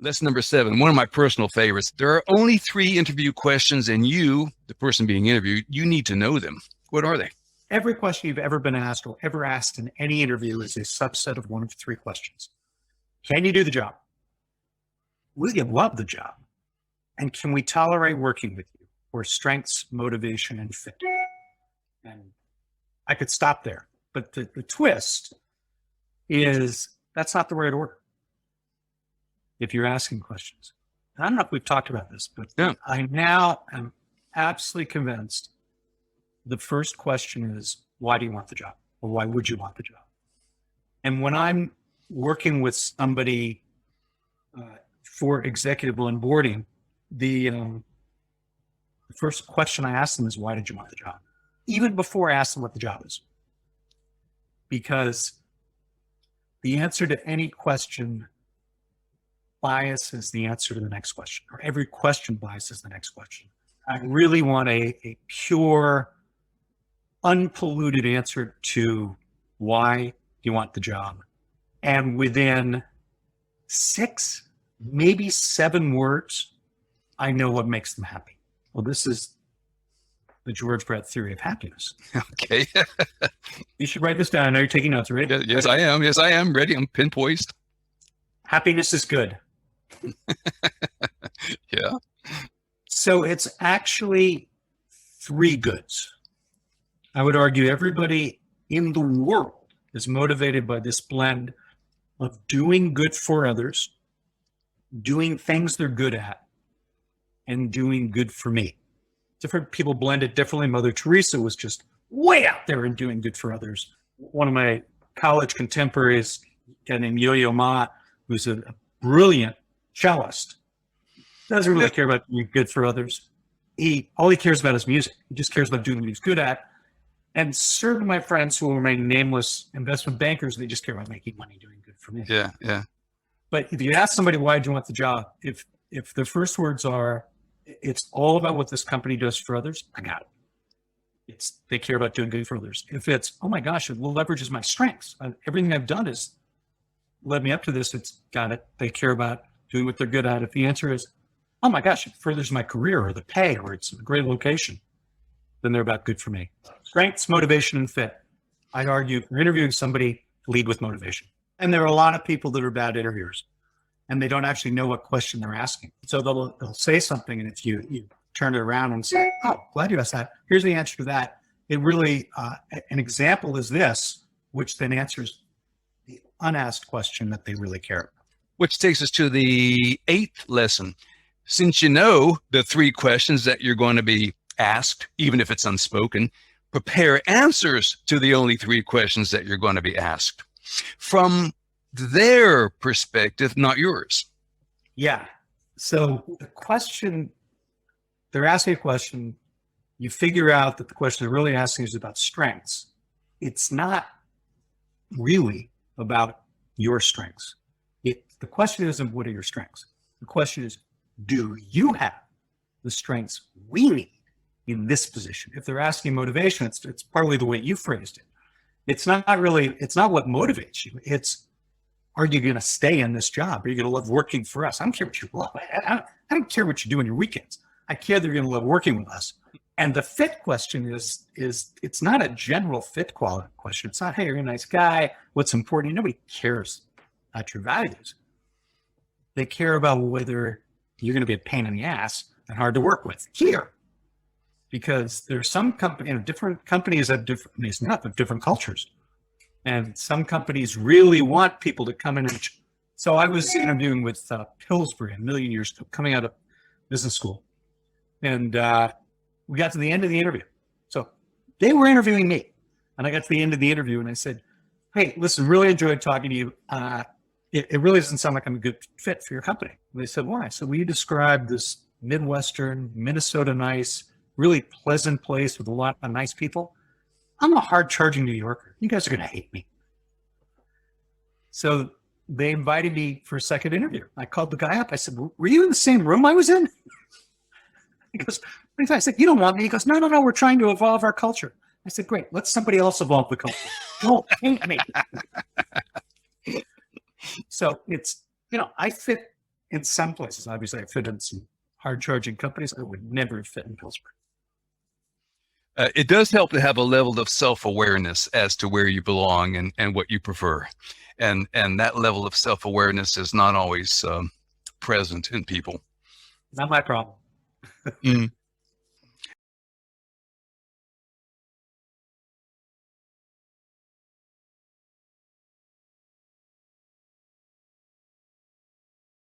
Lesson number 7, one of my personal favorites. There are only 3 interview questions, and you, the person being interviewed, you need to know them. What are they? Every question you've ever been asked or ever asked in any interview is a subset of one of 3 questions. Can you do the job? Will you love the job? And can we tolerate working with you? Or strengths, motivation, and fit? And I could stop there. But the twist is that's not the right order. If you're asking questions. I don't know if we've talked about this, but yeah. I now am absolutely convinced the first question is, why do you want the job? Or why would you want the job? And when I'm working with somebody for executive onboarding, the first question I ask them is, why did you want the job? Even before I ask them what the job is. Because the answer to any question biases the answer to the next question, or every question biases the next question. I really want a pure, unpolluted answer to why do you want the job. And within 6, maybe 7 words, I know what makes them happy. Well, this is the George Bradt theory of happiness. Okay. You should write this down. I know you're taking notes, right? Yes, I am. Yes, I am. Ready. I'm pinpoised. Happiness is good. Yeah. So it's actually 3 goods. I would argue everybody in the world is motivated by this blend of doing good for others, doing things they're good at, and doing good for me. Different people blend it differently. Mother Teresa was just way out there in doing good for others. One of my college contemporaries, a guy named Yo-Yo Ma, who's a brilliant cellist, doesn't really care about doing good for others. All he cares about is music. He just cares about doing what he's good at. And certain of my friends who will remain nameless investment bankers, they just care about making money doing good for me. Yeah, yeah. But if you ask somebody, why do you want the job? If the first words are, it's all about what this company does for others, I got it. They care about doing good for others. If it's, oh my gosh, it leverages my strengths. Everything I've done has led me up to this. It's got it. They care about doing what they're good at. If the answer is, oh my gosh, it furthers my career or the pay or it's a great location, then they're about good for me. Strengths, motivation, and fit. I'd argue if you're interviewing somebody, lead with motivation. And there are a lot of people that are bad interviewers and they don't actually know what question they're asking. So they'll say something, and if you turn it around and say, oh, glad you asked that. Here's the answer to that. It really, an example is this, which then answers the unasked question that they really care about. Which takes us to the 8th lesson. Since you know the 3 questions that you're going to be asked, even if it's unspoken, prepare answers to the only 3 questions that you're going to be asked from their perspective, not yours. Yeah. So the question, they're asking a question, you figure out that the question they're really asking is about strengths. It's not really about your strengths. The question isn't, what are your strengths? The question is, do you have the strengths we need in this position? If they're asking motivation, it's partly the way you phrased it. It's not what motivates you. It's, are you going to stay in this job? Are you going to love working for us? I don't care what you love. I don't care what you do on your weekends. I care that you're going to love working with us. And the fit question is it's not a general fit quality question. It's not, hey, you're a nice guy. What's important? Nobody cares about your values. They care about whether you're going to be a pain in the ass and hard to work with here. Because there's some different companies have different cultures. And some companies really want people to come in. So I was interviewing with Pillsbury a million years ago, coming out of business school. And we got to the end of the interview. So they were interviewing me. And I got to the end of the interview and I said, hey, listen, really enjoyed talking to you. It really doesn't sound like I'm a good fit for your company. And they said, why? So will you describe this Midwestern, Minnesota nice, really pleasant place with a lot of nice people? I'm a hard-charging New Yorker. You guys are going to hate me. So they invited me for a second interview. I called the guy up. I said, were you in the same room I was in? He goes, I said, you don't want me. He goes, no, we're trying to evolve our culture. I said, great, let somebody else evolve the culture. Don't hate me. So it's, I fit in some places. Obviously, I fit in some hard charging companies. I would never fit in Pittsburgh. It does help to have a level of self-awareness as to where you belong and what you prefer. And that level of self-awareness is not always present in people. Not my problem.